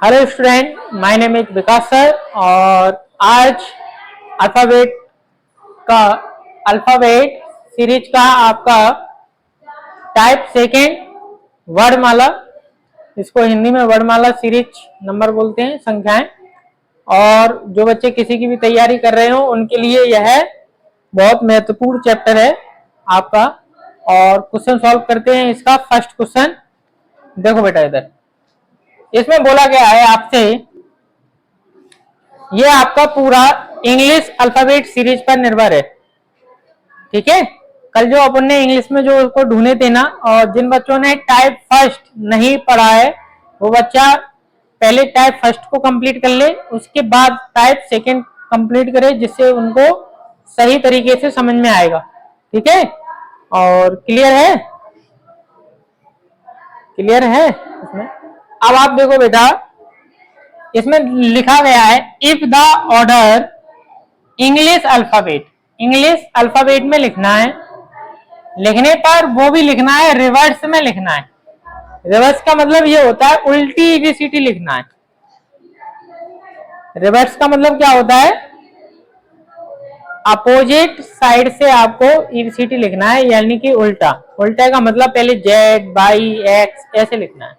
Hello student, my name is Vikas sir और आज alphabet का अल्फाबेट सीरीज का आपका टाइप सेकेंड वर्णमाला, इसको हिंदी में वर्णमाला सीरीज नंबर बोलते हैं, संख्याएं। और जो बच्चे किसी की भी तैयारी कर रहे हो उनके लिए यह बहुत महत्वपूर्ण चैप्टर है आपका। और क्वेश्चन सॉल्व करते हैं। इसका फर्स्ट क्वेश्चन देखो बेटा, इधर इसमें बोला गया है आपसे, ये आपका पूरा इंग्लिश अल्फाबेट सीरीज पर निर्भर है, ठीक है। कल जो अपन ने इंग्लिश में जो उसको ढूंढे थे ना, और जिन बच्चों ने टाइप फर्स्ट नहीं पढ़ा है वो बच्चा पहले टाइप फर्स्ट को कंप्लीट कर ले, उसके बाद टाइप सेकंड कंप्लीट करे, जिससे उनको सही तरीके से समझ में आएगा, ठीक है। और क्लियर है, क्लियर है इसमें। अब आप देखो बेटा, इसमें लिखा गया है if the order English alphabet, English alphabet में लिखना है। लिखने पर वो भी लिखना है, रिवर्स में लिखना है। रिवर्स का मतलब ये होता है उल्टी एबीसीडी लिखना है। रिवर्स का मतलब क्या होता है, अपोजिट साइड से आपको एबीसीडी लिखना है, यानी कि उल्टा। उल्टा का मतलब पहले जेड वाई एक्स ऐसे लिखना है।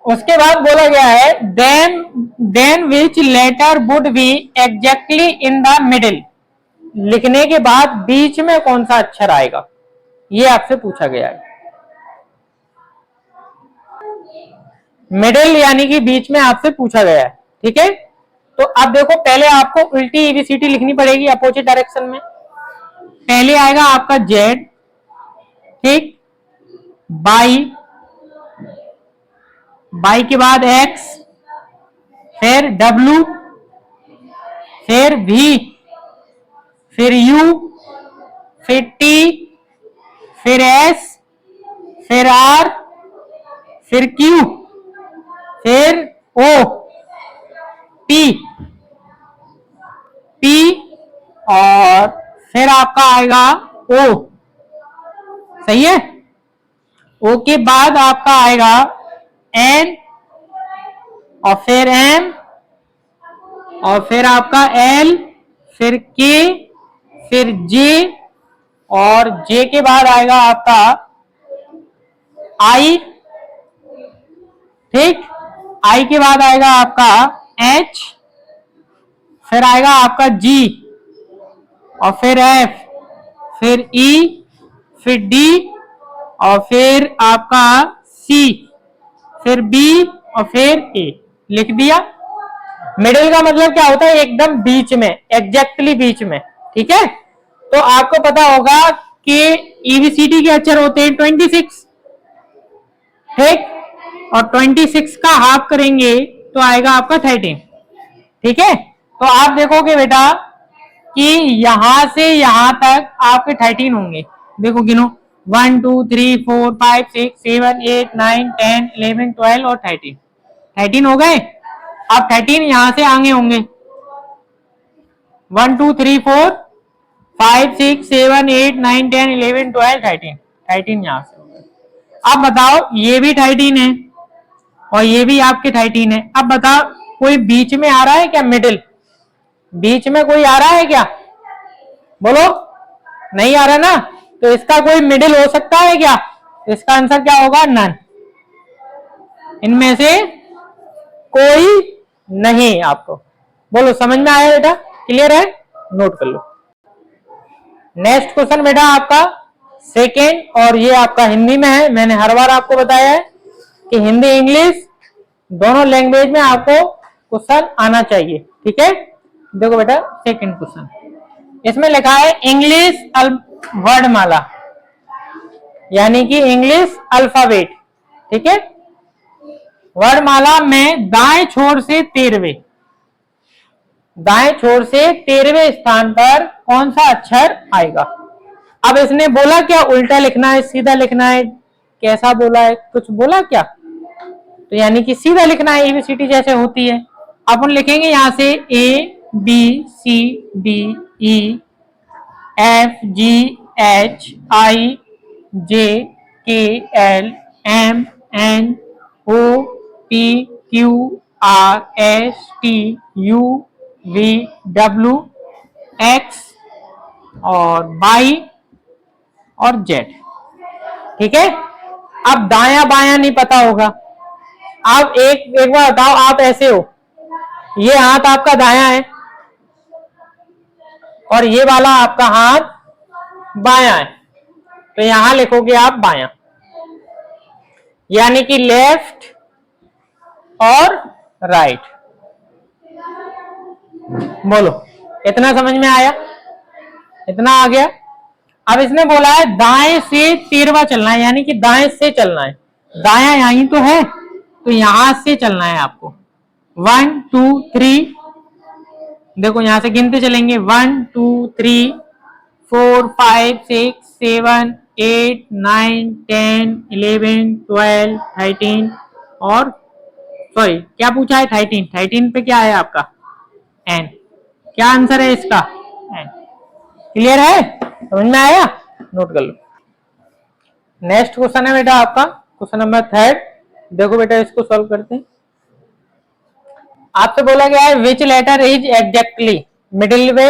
उसके बाद बोला गया है then which letter would be exactly in the middle, लिखने के बाद बीच में कौन सा अक्षर आएगा, ये आपसे पूछा गया है। मिडिल यानी कि बीच में आपसे पूछा गया है, ठीक है। तो अब देखो, पहले आपको उल्टी एबीसीडी लिखनी पड़ेगी अपोजिट डायरेक्शन में। पहले आएगा आपका जेड, ठीक, बाई, बाई के बाद एक्स, फिर डब्लू, फिर वी, फिर यू, फिर टी, फिर एस, फिर आर, फिर क्यू, फिर ओ, पी, पी, और फिर आपका आएगा ओ, सही है। ओ के बाद आपका आएगा एन, और फिर एम, और फिर आपका एल, फिर के, फिर जे, और जे के बाद आएगा आपका आई, ठीक। आई के बाद आएगा आपका एच, फिर आएगा आपका जी, और फिर एफ, फिर ई, फिर डी, और फिर आपका सी, फिर बी, और फिर ए। लिख दिया। मिडिल का मतलब क्या होता है, एकदम बीच में, एग्जैक्टली बीच में, ठीक है। तो आपको पता होगा कि ईबीसीडी के अक्षर होते हैं 26, ठीक, और 26 का हाफ करेंगे तो आएगा आपका 13, ठीक है। तो आप देखोगे बेटा कि यहां से यहां तक आपके 13 होंगे। देखो गिनो, 1 2 3 4 5 6 7 8 9 10 11 12 और 13 हो गए। अब 13 यहां से आगे होंगे, 1 2 3 4 5 6 7 8 9 10 11 12 13 यहां से हो गए। अब बताओ, ये भी 13 है और ये भी आपके 13 है। अब बताओ, कोई बीच में आ रहा है क्या, मिडिल, बीच में कोई आ रहा है क्या, बोलो, नहीं आ रहा ना। तो इसका कोई मिडिल हो सकता है क्या, इसका आंसर क्या होगा, नन, इनमें से कोई नहीं। आपको बोलो, समझ में आया बेटा, क्लियर है, नोट कर लो। नेक्स्ट क्वेश्चन बेटा आपका सेकेंड, और ये आपका हिंदी में है। मैंने हर बार आपको बताया है कि हिंदी इंग्लिश दोनों लैंग्वेज में आपको क्वेश्चन आना चाहिए, ठीक है। देखो बेटा, सेकेंड क्वेश्चन, इसमें लिखा है इंग्लिश वर्णमाला, यानी कि इंग्लिश अल्फाबेट, ठीक है। वर्णमाला में दाएं छोर से 13वें, दाएं छोर से 13वें स्थान पर कौन सा अक्षर आएगा। अब इसने बोला क्या, उल्टा लिखना है, सीधा लिखना है, कैसा बोला है, कुछ बोला क्या, तो यानी कि सीधा लिखना है, एबीसीडी जैसे होती है। अपन लिखेंगे यहां से A B C D E F G H I J K L M N O P Q R S T U V W X और Y और Z। ठीक है, अब दाया बायां नहीं पता होगा। आप एक बार बताओ, आप ऐसे हो, ये हाथ आपका दायां है और ये वाला आपका हाथ बायां है, तो यहां लिखोगे आप बायां, यानी कि लेफ्ट और राइट। बोलो, इतना समझ में आया? इतना आ गया। अब इसने बोला है दाएं से 13वां चलना है, यानी कि दाएं से चलना है। दायां यहीं तो है, तो यहां से चलना है आपको। 1 2 3, देखो यहां से गिनते चलेंगे। 1 2 3 4 5 6 7 8 9 10 11 12 13 और सॉरी क्या पूछा है? 13। 13 पे क्या है आपका? एन। क्या आंसर है इसका? एन। क्लियर है? समझ में आया? नोट कर लो। नेक्स्ट क्वेश्चन है बेटा आपका क्वेश्चन नंबर 3। देखो बेटा, इसको सॉल्व करते हैं। आपसे बोला गया है which letter is exactly middle way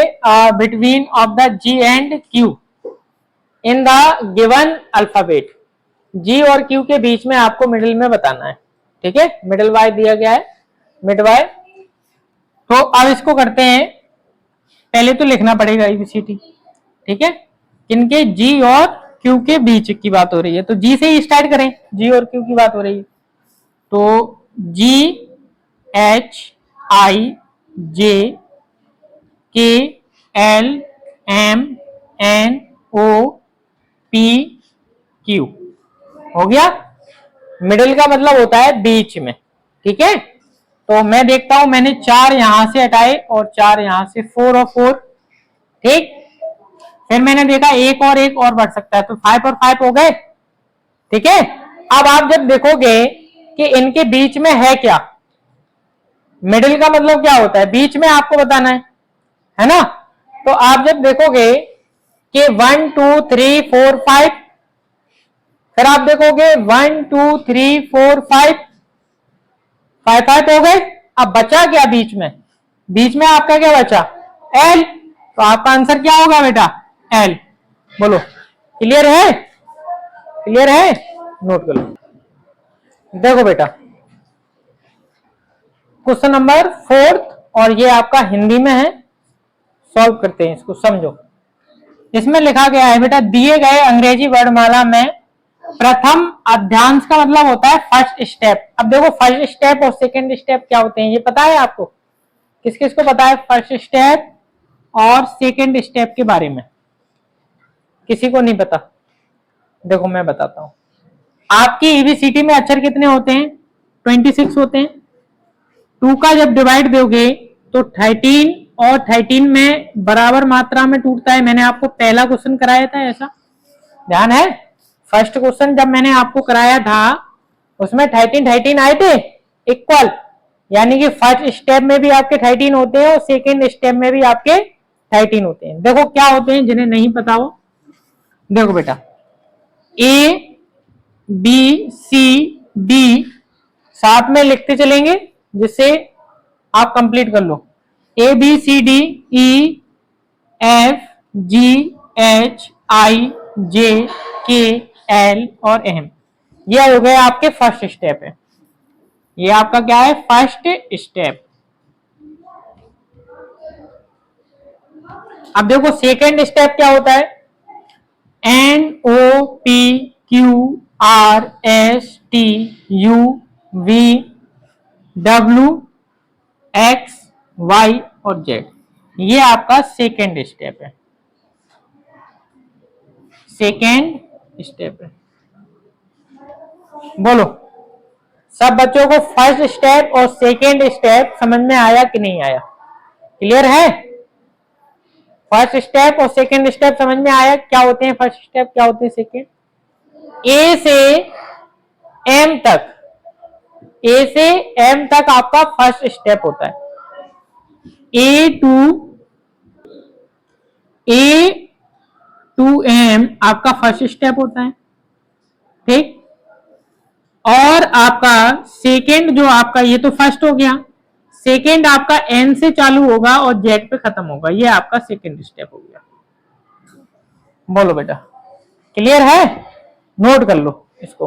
between of the G and Q in the given alphabet. G और क्यू के बीच में आपको मिडिल में बताना है। ठीक है, मिडिल वाई दिया गया है, मिड वाई। तो अब इसको करते हैं, पहले तो लिखना पड़ेगा एबीसीडी। ठीक है, किनके? जी और क्यू के बीच की बात हो रही है, तो जी से ही स्टार्ट करें। जी और क्यू की बात हो रही है, तो जी H I J K L M N O P Q. हो गया। मिडिल का मतलब होता है बीच में। ठीक है, तो मैं देखता हूं, मैंने 4 यहां से हटाए और 4 यहां से, 4 और 4। ठीक, फिर मैंने देखा एक और बढ़ सकता है, तो 5 और 5 हो गए। ठीक है, अब आप जब देखोगे कि इनके बीच में है क्या, मिडिल का मतलब क्या होता है? बीच में आपको बताना है ना? तो आप जब देखोगे कि 1 2 3 4 5, फिर आप देखोगे 1 2 3 4 5, 5 5 हो गए। अब बचा क्या बीच में? बीच में आपका क्या बचा? एल। तो आपका आंसर क्या होगा बेटा? एल। बोलो, क्लियर है? क्लियर है? नोट कर लो। देखो बेटा, क्वेश्चन नंबर 4 और ये आपका हिंदी में है, सॉल्व करते हैं इसको, समझो। इसमें लिखा गया है बेटा, दिए गए अंग्रेजी वर्णमाला में प्रथम अध्यांश का मतलब होता है फर्स्ट स्टेप। अब देखो, फर्स्ट स्टेप और सेकंड स्टेप क्या होते हैं ये पता है आपको? किस किस को पता है फर्स्ट स्टेप और सेकंड स्टेप के बारे में? किसी को नहीं पता? देखो मैं बताता हूं। आपकी ईबीसीटी में अक्षर कितने होते हैं? 26 होते हैं। 2 का जब डिवाइड दोगे तो 13 और 13 में बराबर मात्रा में टूटता है। मैंने आपको पहला क्वेश्चन कराया था ऐसा, ध्यान है? फर्स्ट क्वेश्चन जब मैंने आपको कराया था उसमें 13 13 आए थे इक्वल, यानी कि फर्स्ट स्टेप में भी आपके 13 होते हैं और सेकेंड स्टेप में भी आपके 13 होते हैं। देखो क्या होते हैं, जिन्हें नहीं पता हो, देखो बेटा, ए बी सी डी साथ में लिखते चलेंगे जिससे आप कंप्लीट कर लो। A B C D E F G H I J K L और एम, ये हो गए आपके फर्स्ट स्टेप है। ये आपका क्या है? First step. अब देखो सेकेंड स्टेप क्या होता है? N O P Q R S T U V W X Y और जेड, ये आपका सेकेंड स्टेप है। सेकेंड स्टेप है। बोलो, सब बच्चों को फर्स्ट स्टेप और सेकेंड स्टेप समझ में आया कि नहीं आया? क्लियर है? फर्स्ट स्टेप और सेकेंड स्टेप समझ में आया? क्या होते हैं फर्स्ट स्टेप, क्या होते हैं सेकेंड? ए से एम तक, ए से एम तक आपका फर्स्ट स्टेप होता है। ए टू एम आपका फर्स्ट स्टेप होता है। ठीक, और आपका सेकेंड जो आपका, ये तो फर्स्ट हो गया, सेकेंड आपका एन से चालू होगा और जेड पे खत्म होगा, ये आपका सेकेंड स्टेप हो गया। बोलो बेटा, क्लियर है? नोट कर लो इसको।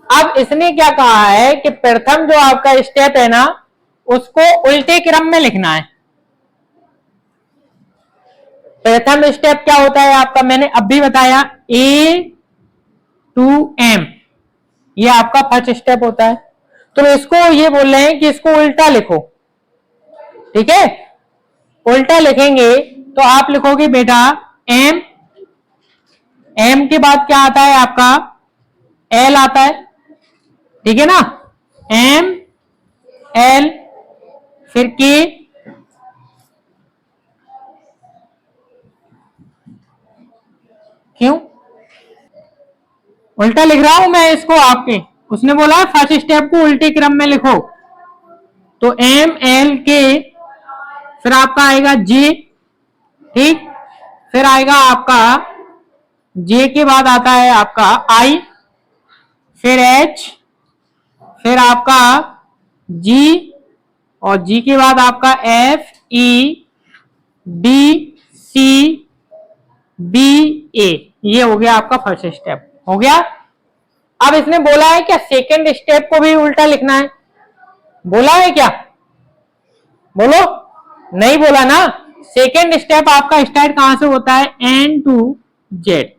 अब इसने क्या कहा है कि प्रथम जो आपका स्टेप है ना, उसको उल्टे क्रम में लिखना है। प्रथम स्टेप क्या होता है आपका, मैंने अभी बताया, ए टू एम, ये आपका फर्स्ट स्टेप होता है। तो इसको ये बोल रहे हैं कि इसको उल्टा लिखो, ठीक है? उल्टा लिखेंगे तो आप लिखोगे बेटा एम, एम के बाद क्या आता है आपका, एल आता है, ठीक है ना? एम एल, फिर के, क्यों उल्टा लिख रहा हूं मैं इसको आपके? उसने बोला फर्स्ट स्टेप को उल्टे क्रम में लिखो, तो एम एल के, फिर आपका आएगा जे, ठीक, फिर आएगा आपका जे के बाद आता है आपका आई, फिर एच, फिर आपका जी, और जी के बाद आपका F E D C B A, ये हो गया आपका फर्स्ट स्टेप, हो गया। अब इसने बोला है क्या सेकेंड स्टेप को भी उल्टा लिखना है? बोला है क्या? बोलो, नहीं बोला ना। सेकेंड स्टेप आपका स्टार्ट कहां से होता है, एन टू जेड,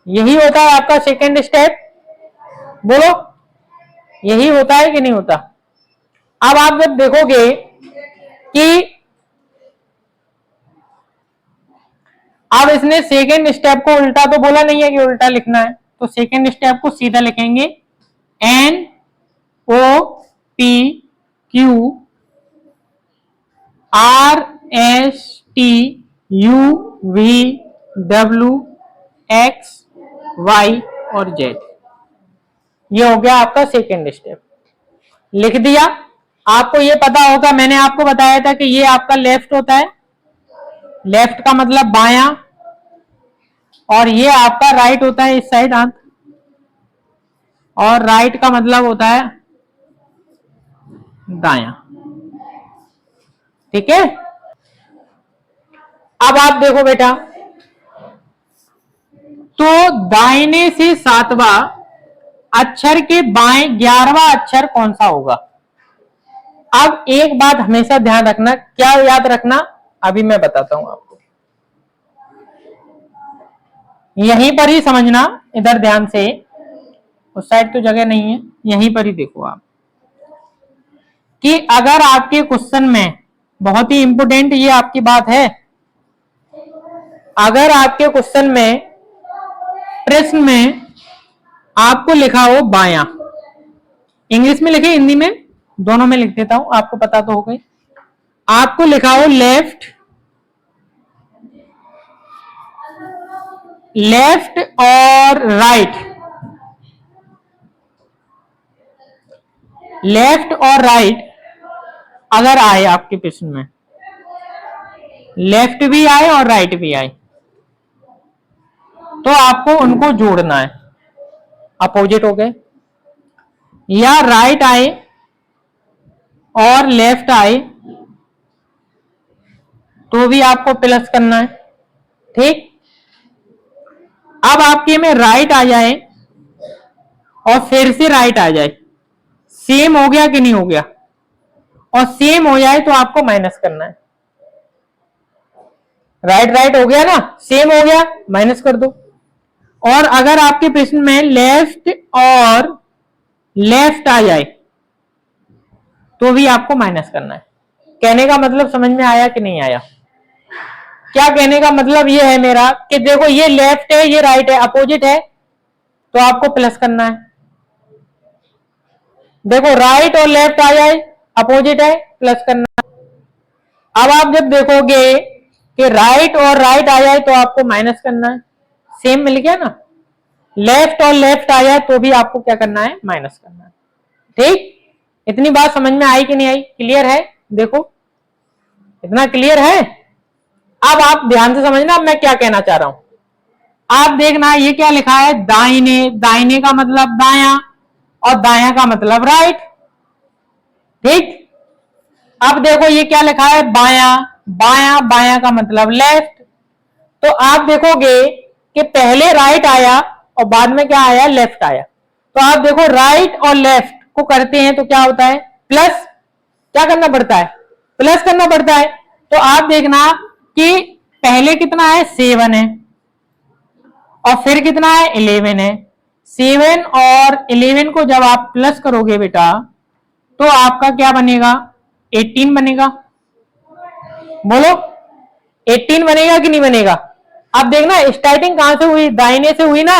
यही होता है आपका सेकेंड स्टेप। बोलो, यही होता है कि नहीं होता? अब आप जब देखोगे कि अब इसने सेकेंड स्टेप को उल्टा तो बोला नहीं है कि उल्टा लिखना है, तो सेकेंड स्टेप को सीधा लिखेंगे N O P Q R S T U V W X Y और जेड, ये हो गया आपका सेकेंड स्टेप। लिख दिया। आपको ये पता होगा, मैंने आपको बताया था कि ये आपका लेफ्ट होता है, लेफ्ट का मतलब बायां, और ये आपका राइट होता है इस साइड हाथ, और राइट का मतलब होता है दायां, ठीक है? अब आप देखो बेटा, तो दाहिने से सातवां अक्षर के बाएं 11वां अक्षर कौन सा होगा? अब एक बात हमेशा ध्यान रखना, क्या याद रखना, अभी मैं बताता हूं आपको, यहीं पर ही समझना, इधर ध्यान से, उस साइड तो जगह नहीं है, यहीं पर ही देखो आप, कि अगर आपके क्वेश्चन में, बहुत ही इंपोर्टेंट ये आपकी बात है, अगर आपके क्वेश्चन में, प्रश्न में आपको लिखा हो बायां, इंग्लिश में लिखे, हिंदी में, दोनों में लिख देता हूं, आपको पता तो हो गई, आपको लिखा हो लेफ्ट, लेफ्ट और राइट, लेफ्ट और राइट अगर आए आपके प्रश्न में, लेफ्ट भी आए और राइट भी आए, तो आपको उनको जोड़ना है, अपोजिट हो गए, या राइट आए और लेफ्ट आए तो भी आपको प्लस करना है, ठीक। अब आपके में राइट आ जाए और फिर से राइट आ जाए, सेम हो गया कि नहीं हो गया? और सेम हो जाए तो आपको माइनस करना है, राइट राइट हो गया ना, सेम हो गया, माइनस कर दो। और अगर आपके प्रश्न में लेफ्ट और लेफ्ट आ जाए तो भी आपको माइनस करना है। कहने का मतलब समझ में आया कि नहीं आया? क्या कहने का मतलब ये है मेरा कि देखो ये लेफ्ट है, ये राइट है, अपोजिट है, तो आपको प्लस करना है। देखो राइट और लेफ्ट आ जाए, अपोजिट है, प्लस करना है। अब आप जब देखोगे कि राइट और राइट आ जाए तो आपको माइनस करना है, सेम मिल गया ना। लेफ्ट और लेफ्ट आ जाए तो भी आपको क्या करना है, माइनस करना है, ठीक। इतनी बात समझ में आई कि नहीं आई? क्लियर है? देखो इतना क्लियर है। अब आप ध्यान से समझना, अब मैं क्या कहना चाह रहा हूं। आप देखना ये क्या लिखा है, दाहिने, दाहिने का मतलब दाया और दाया का मतलब राइट। ठीक, अब देखो ये क्या लिखा है, बाया, बाया, बाया का मतलब लेफ्ट। तो आप देखोगे कि पहले राइट आया और बाद में क्या आया, लेफ्ट आया। तो आप देखो राइट और लेफ्ट को करते हैं तो क्या होता है, प्लस, क्या करना पड़ता है, प्लस करना पड़ता है। तो आप देखना कि पहले कितना है, 7 है, और फिर कितना है, 11 है। 7 और 11 को जब आप प्लस करोगे बेटा तो आपका क्या बनेगा, 18 बनेगा। बोलो 18 बनेगा कि नहीं बनेगा। अब देखना स्टार्टिंग कहां से हुई, दाहिने से हुई ना,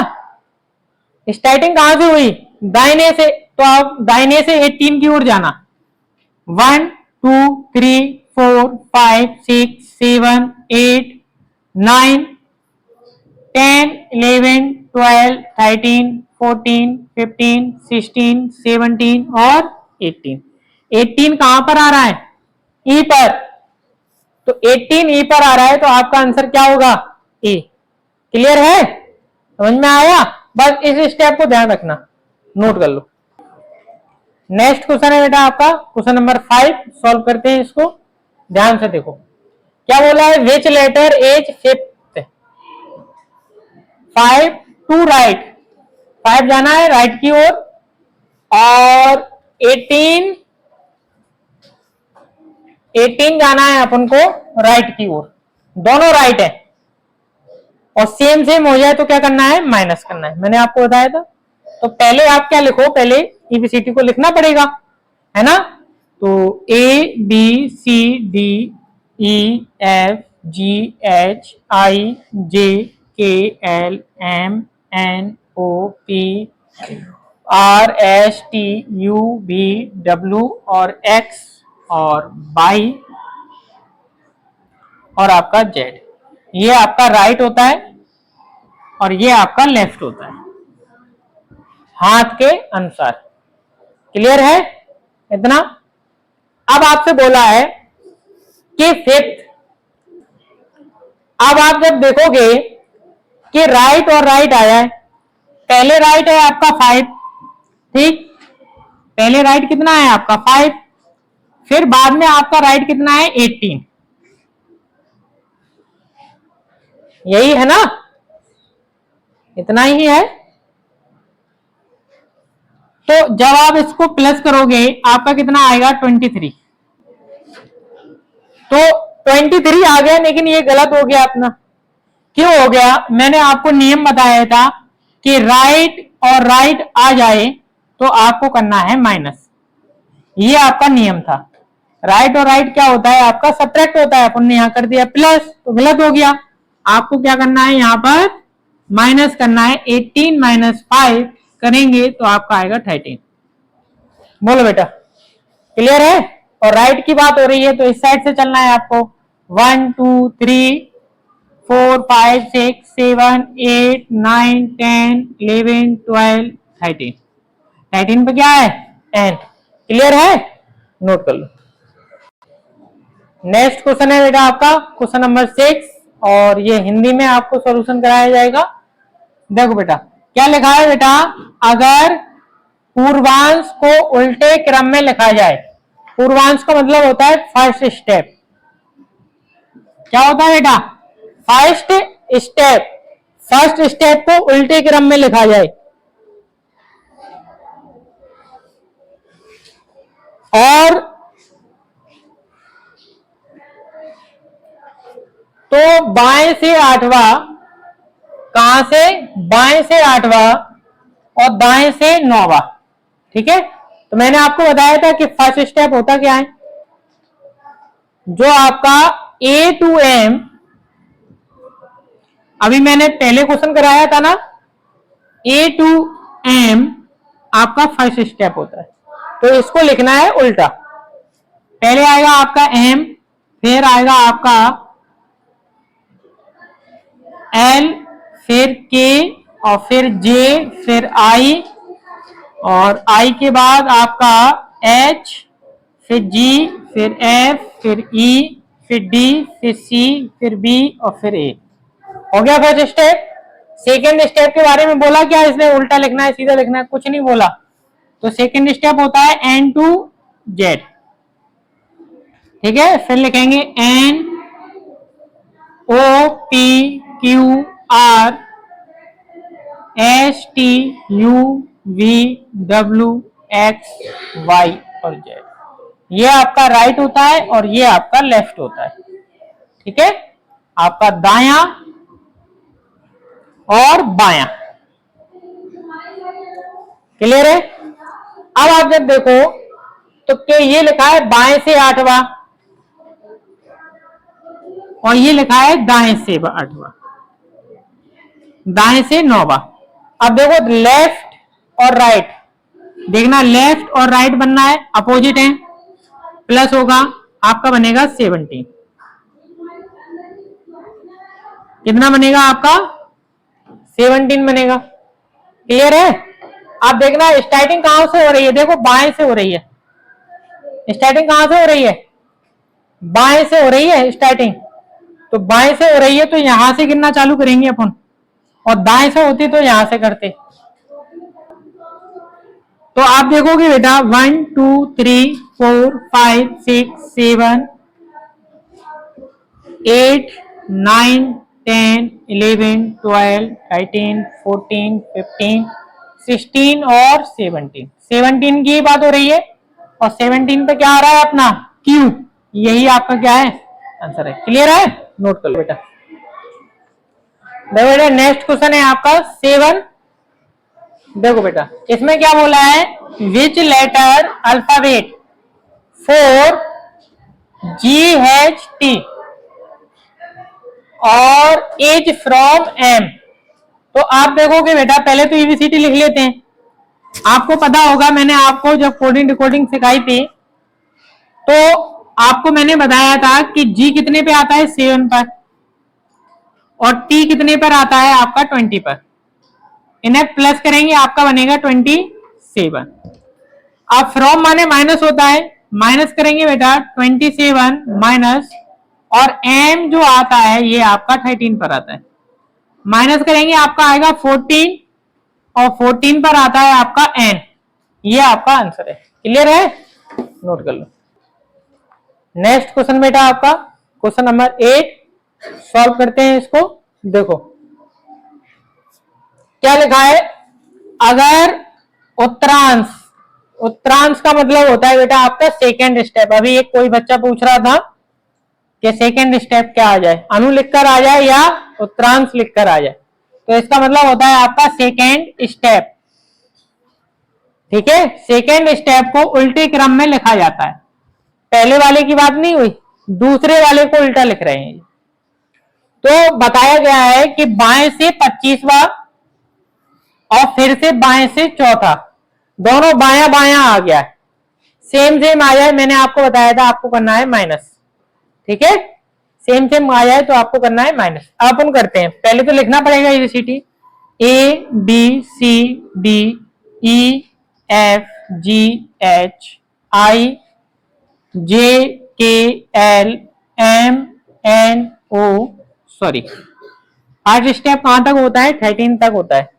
स्टार्टिंग कहां से हुई, दाहिने से। तो आप दाहिने से 18 की ओर जाना, 1 2 3 4 5 6 7 8 9 10 11 12 13 14 15 16 17 और 18। 18 कहां पर आ रहा है, ई पर। तो 18 ई पर आ रहा है तो आपका आंसर क्या होगा, ए। क्लियर है, समझ में आया। बस इस स्टेप को ध्यान रखना, नोट कर लो। नेक्स्ट क्वेश्चन है बेटा आपका क्वेश्चन नंबर 5, सॉल्व करते हैं इसको, ध्यान से देखो क्या बोला है, which letter is fifth. 5 to right, 5 जाना है राइट की ओर, और 18 जाना है अपन को राइट की ओर। दोनों राइट है और सेम सेम हो जाए तो क्या करना है, माइनस करना है, मैंने आपको बताया था। तो पहले आप क्या लिखो, पहले ईबीसीटी को लिखना पड़ेगा, है ना। तो A B C D E F G H I J K L M N O P R S T U V W और एक्स और वाई और आपका जेड। ये आपका राइट होता है और ये आपका लेफ्ट होता है, हाथ के अनुसार। क्लियर है इतना। अब आपसे बोला है कि फिफ्थ, अब आप जब देखोगे कि राइट और राइट आया है, पहले राइट है आपका 5, ठीक, पहले राइट कितना है आपका 5, फिर बाद में आपका राइट कितना है 18, यही है ना, इतना ही है। तो जब आप इसको प्लस करोगे आपका कितना आएगा 23। तो 23 आ गया, लेकिन ये गलत हो गया अपना। क्यों हो गया, मैंने आपको नियम बताया था कि राइट और राइट आ जाए तो आपको करना है माइनस, ये आपका नियम था। राइट और राइट क्या होता है आपका, सब्ट्रैक्ट होता है, अपन ने यहां कर दिया प्लस तो गलत हो गया। आपको क्या करना है, यहां पर माइनस करना है, 18 माइनस 5 करेंगे तो आपका आएगा 13। बोलो बेटा क्लियर है। और राइट की बात हो रही है तो इस साइड से चलना है आपको, 1 2 3 4 5 6 7 8 9 10 11 12 13, 13 पे क्या है, एन। क्लियर है, नोट कर लो। नेक्स्ट क्वेश्चन है बेटा आपका क्वेश्चन नंबर 6, और ये हिंदी में आपको सॉल्यूशन कराया जाएगा। देखो बेटा क्या लिखा है बेटा, अगर पूर्वांश को उल्टे क्रम में लिखा जाए, पूर्वांश का मतलब होता है फर्स्ट स्टेप। क्या होता है बेटा, फर्स्ट स्टेप, फर्स्ट स्टेप को उल्टे क्रम में लिखा जाए, और तो बाएं से 8वां, कहां से, बाएं से 8वां और दाएं से 9वां, ठीक है। तो मैंने आपको बताया था कि फर्स्ट स्टेप होता क्या है, जो आपका ए टू एम, अभी मैंने पहले क्वेश्चन कराया था ना, ए टू एम आपका फर्स्ट स्टेप होता है। तो इसको लिखना है उल्टा, पहले आएगा आपका एम, फिर आएगा आपका एल, फिर के, और फिर जे, फिर आई, और आई के बाद आपका एच, फिर जी, फिर एफ, फिर ई, फिर डी, फिर सी, फिर बी और फिर ए। हो गया फर्स्ट स्टेप। सेकेंड स्टेप के बारे में बोला क्या इसने? उल्टा लिखना है, सीधा लिखना है? कुछ नहीं बोला। तो सेकेंड स्टेप होता है N to Z, ठीक है। फिर लिखेंगे N O P Q R S T U V W X Y और Z। ये आपका राइट होता है और ये आपका लेफ्ट होता है, ठीक है। आपका दायां और बायां, क्लियर है। अब आप जब देखो तो क्या ये लिखा है बाएं से 8वां और ये लिखा है दाएं से 8वां, दाएं से 9वां। अब देखो लेफ्ट और राइट, देखना लेफ्ट और राइट बनना है, अपोजिट है, प्लस होगा आपका बनेगा 17। कितना बनेगा आपका? 17 बनेगा, क्लियर है। आप देखना स्टार्टिंग कहां से हो रही है, देखो बाएं से हो रही है। स्टार्टिंग कहां से हो रही है? बाएं से हो रही है स्टार्टिंग। तो बाएं से हो रही है तो यहां से गिनना चालू करेंगे अपन, और दाएं से होती तो यहां से करते। तो आप देखोगे बेटा 1 2 3 4 5 6 7 8 9 10 11 12 13 14 15 16 और 17 की बात हो रही है। और 17 पे क्या आ रहा है अपना? Q। यही आपका क्या है? आंसर है। क्लियर है? नोट कर लो बेटा। देखो बेटा नेक्स्ट क्वेश्चन है आपका 7। देखो बेटा इसमें क्या बोला है? Which letter alphabet for GHT और एज फ्रॉम M। तो आप देखोगे बेटा पहले तो ABCD लिख लेते हैं। आपको पता होगा मैंने आपको जब कोडिंग डिकोडिंग सिखाई थी तो आपको मैंने बताया था कि G कितने पे आता है? 7 पर, और T कितने पर आता है आपका? 20 पर। इन्हें प्लस करेंगे आपका बनेगा 27। अब फ्रॉम माने माइनस होता है, माइनस करेंगे बेटा 27 माइनस, और M जो आता है ये आपका 13 पर आता है, माइनस करेंगे आपका आएगा 14, और 14 पर आता है आपका N। ये आपका आंसर है। क्लियर है? नोट कर लो। नेक्स्ट क्वेश्चन बेटा आपका क्वेश्चन नंबर 8 सॉल्व करते हैं इसको। देखो क्या लिखा है? अगर उत्तरांश, उत्तरांश का मतलब होता है बेटा आपका सेकेंड स्टेप। अभी एक कोई बच्चा पूछ रहा था कि सेकेंड स्टेप क्या आ जाए, अनु लिखकर आ जाए या उत्तरांश लिखकर आ जाए। तो इसका मतलब होता है आपका सेकेंड स्टेप, ठीक है। सेकेंड स्टेप को उल्टे क्रम में लिखा जाता है। पहले वाले की बात नहीं हुई, दूसरे वाले को उल्टा लिख रहे हैं। तो बताया गया है कि बाएं से 25वां और फिर से बाएं से चौथा, दोनों बायां बायां आ गया है, सेम सेम आ जाए। मैंने आपको बताया था आपको करना है माइनस, ठीक है। सेम सेम आ जाए तो आपको करना है माइनस। अब अपन करते हैं, पहले तो लिखना पड़ेगा ABCD ABCDEFGHIJKLMNO, sorry first step कहां तक होता है? 13 तक होता है।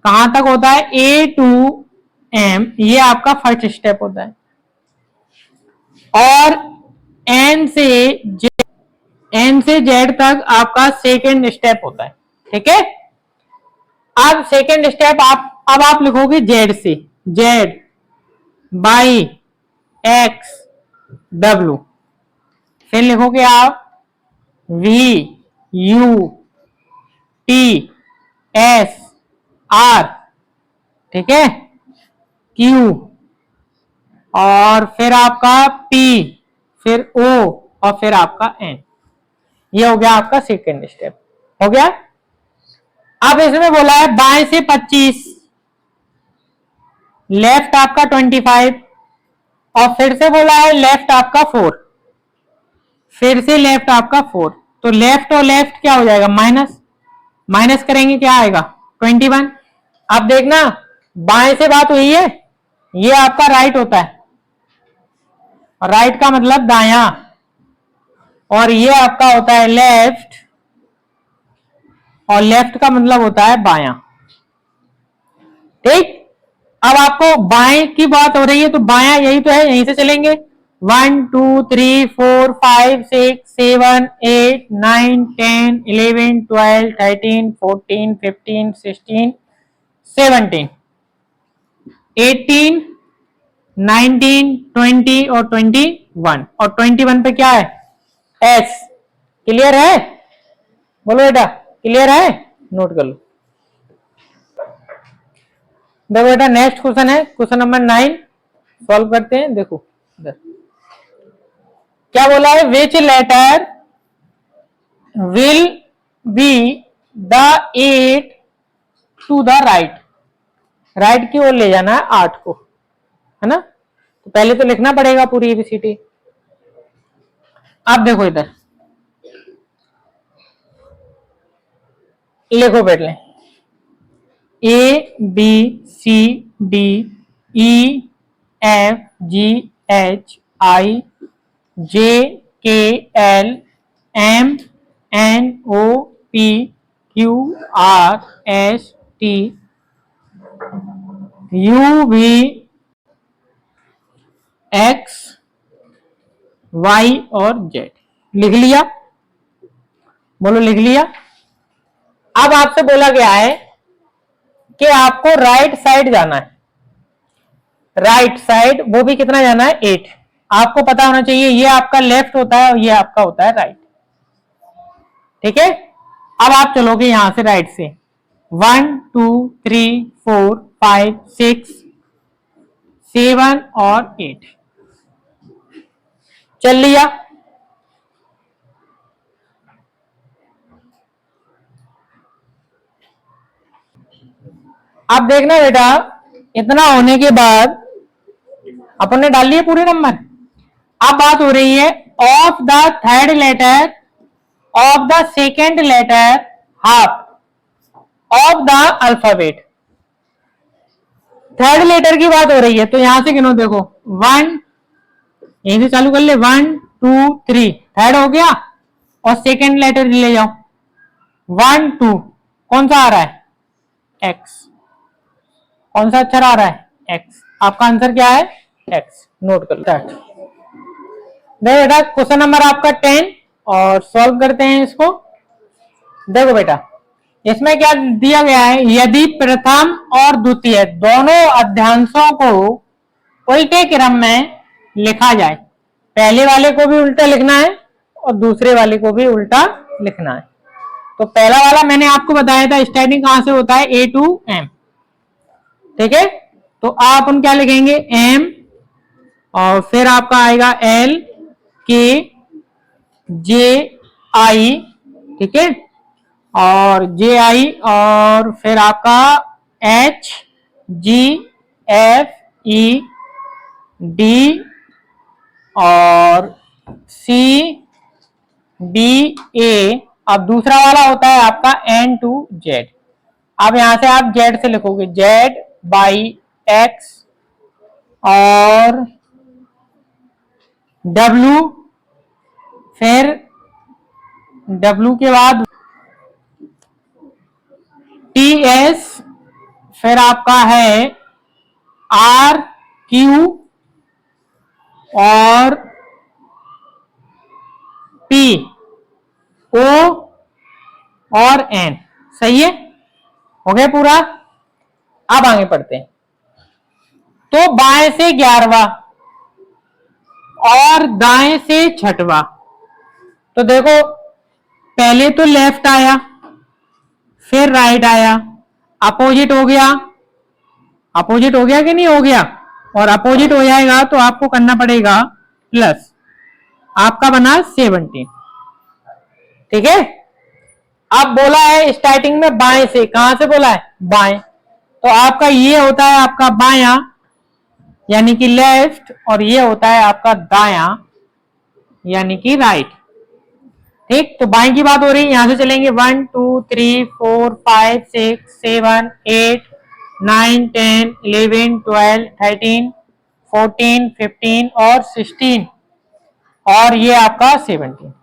कहां तक होता है? A to M, ये आपका फर्स्ट स्टेप होता है। और N से Z तक आपका सेकेंड स्टेप होता है, ठीक है। अब सेकेंड स्टेप अब आप लिखोगे Z से, Z बाई X W, फिर लिखोगे आप V U T S R, ठीक है, Q, और फिर आपका P, फिर O, और फिर आपका N। ये हो गया आपका सेकेंड स्टेप, हो गया। अब इसमें बोला है बाएं से 25, लेफ्ट आपका 25, और फिर से बोला है लेफ्ट आपका 4, फिर से लेफ्ट आपका 4। तो लेफ्ट और लेफ्ट क्या हो जाएगा? माइनस, माइनस करेंगे क्या आएगा? 21। अब देखना बाएं से बात हुई है, ये आपका राइट होता है, राइट का मतलब दायां, और ये आपका होता है लेफ्ट, और लेफ्ट का मतलब होता है बायां। ठीक, अब आपको बाएं की बात हो रही है तो बायां यही तो है, यहीं से चलेंगे। 1 2 3 4 5 6 7 8 9 10 11 12 13 14 15 16 17 18 19 20 और 21, और 21 पे क्या है? एस। क्लियर है? बोलो बेटा, क्लियर है? नोट कर लो। देखो बेटा, नेक्स्ट क्वेश्चन है क्वेश्चन नंबर 9, सॉल्व करते हैं। देखो इधर क्या बोला है, which letter will be the 8 to the right. Right की ओर ले जाना है 8 को, है ना। तो पहले तो लिखना पड़ेगा पूरी एबीसीडी। आप देखो इधर लिखो बेटे, A B C D E F G H I J K L M N O P Q R S T U V X Y और जेड। लिख लिया? बोलो लिख लिया? अब आपसे बोला गया है कि आपको राइट साइड जाना है। राइट साइड वो भी कितना जाना है? 8। आपको पता होना चाहिए ये आपका लेफ्ट होता है और ये आपका होता है राइट। ठीक है, अब आप चलोगे यहां से राइट से 1 2 3 4 5 6 7 और 8। चल लिया? अब देखना बेटा, इतना होने के बाद अपन ने डाल लिए पूरे नंबर। अब बात हो रही है of the third letter of the second letter half of the alphabet. Third letter की बात हो रही है तो यहां से गिनो, देखो 1, यहीं से चालू कर ले, 1 2 3, थर्ड हो गया, और सेकेंड लेटर ले जाओ 1 2, कौन सा आ रहा है? एक्स। कौन सा अक्षर आ रहा है? एक्स। आपका आंसर क्या है? एक्स। नोट कर लो। देखो बेटा, क्वेश्चन नंबर आपका 10 और सॉल्व करते हैं इसको। देखो बेटा, इसमें क्या दिया गया है, यदि प्रथम और द्वितीय दोनों अध्यांशों को उल्टे क्रम में लिखा जाए, पहले वाले को भी उल्टा लिखना है और दूसरे वाले को भी उल्टा लिखना है। तो पहला वाला मैंने आपको बताया था स्टार्टिंग कहां से होता है, ए टू एम। ठीक है, तो आप उन क्या लिखेंगे, एम, और फिर आपका आएगा एल के जे आई, ठीक है, और जे आई, और फिर आपका H G F E D और सी डी ए। अब दूसरा वाला होता है आपका एन टू जेड। अब यहां से आप जेड से लिखोगे जेड बाई एक्स, और डब्ल्यू, फिर डब्ल्यू के बाद टी एस, फिर आपका है आर क्यू और पी ओ और एन। सही है, हो गया पूरा। अब आगे पढ़ते हैं। तो बाएं से 11वां और दाएं से 6वां। तो देखो, पहले तो लेफ्ट आया, फिर राइट आया, अपोजिट हो गया। अपोजिट हो गया कि नहीं हो गया? और अपोजिट हो जाएगा तो आपको करना पड़ेगा प्लस। आपका बना 17। ठीक है, अब बोला है स्टार्टिंग में बाएं से, कहां से बोला है? बाएं। तो आपका ये होता है आपका बायां, यानी कि लेफ्ट, और ये होता है आपका दायां, यानी कि राइट। ठीक, तो बाएं की बात हो रही है, यहां से चलेंगे 1 2 3 4 5 6 7 8 9 10 11 12 13 14 15 और 16, और ये आपका 17।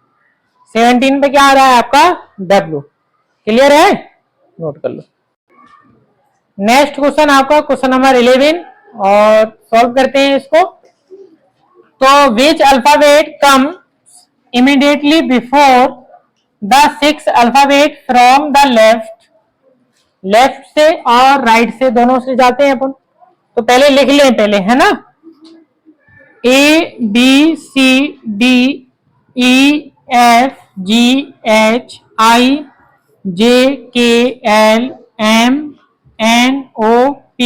17 पे क्या आ रहा है आपका? W। क्लियर है, नोट कर लो। नेक्स्ट क्वेश्चन आपका क्वेश्चन नंबर 11 और सॉल्व करते हैं इसको। तो which alphabet come immediately before the 6 alphabet from the left, left से और राइट से दोनों से जाते हैं अपन। तो पहले लिख लें पहले, है ना, ABCDEFGHIJKLMNOP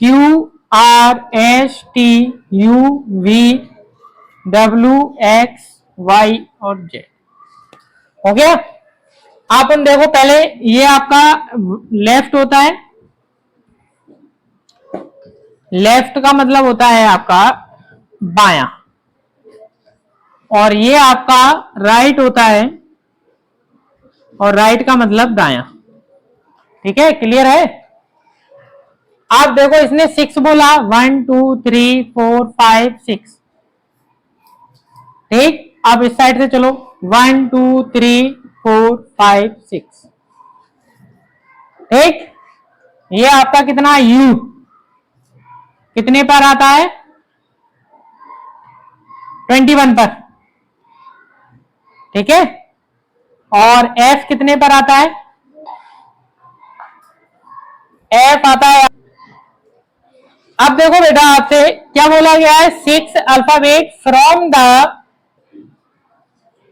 QRSTUVWXY और Z। हो गया। अपन देखो पहले ये आपका लेफ्ट होता है, लेफ्ट का मतलब होता है आपका बायां, और ये आपका राइट होता है, और राइट का मतलब दायां। ठीक है, क्लियर है। आप देखो इसने 6 बोला, 1 2 3 4 5 6। ठीक, अब इस साइड से चलो, 1 2 3 4 5 6। ठीक, ये आपका कितना U कितने पर आता है, 21 पर। ठीक है, और F कितने पर आता है, F आता है। अब देखो बेटा आपसे क्या बोला गया है, 6 अल्फाबेट फ्रॉम द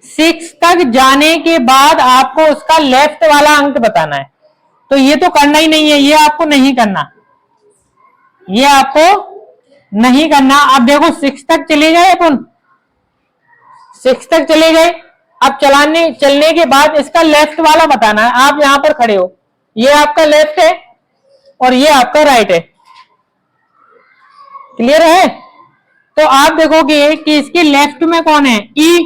6 तक जाने के बाद आपको उसका लेफ्ट वाला अंक बताना है। तो ये तो करना ही नहीं है, ये आपको नहीं करना, ये आपको नहीं करना। अब देखो 6 तक चले गए अपन, 6 तक चले गए। अब चलने के बाद इसका लेफ्ट वाला बताना है। आप यहां पर खड़े हो, ये आपका लेफ्ट है और ये आपका राइट है। क्लियर है। तो आप देखोगे कि इसके लेफ्ट में कौन है, ई,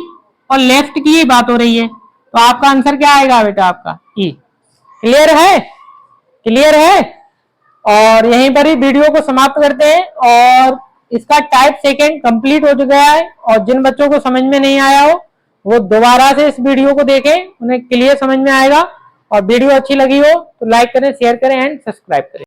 और लेफ्ट की ही बात हो रही है, तो आपका आंसर क्या आएगा बेटा, आपका ई। क्लियर है, क्लियर है। और यहीं पर ही वीडियो को समाप्त करते हैं, और इसका टाइप सेकंड कंप्लीट हो चुका है। और जिन बच्चों को समझ में नहीं आया हो वो दोबारा से इस वीडियो को देखें, उन्हें क्लियर समझ में आएगा। और वीडियो अच्छी लगी हो तो लाइक करें, शेयर करें एंड सब्सक्राइब करें।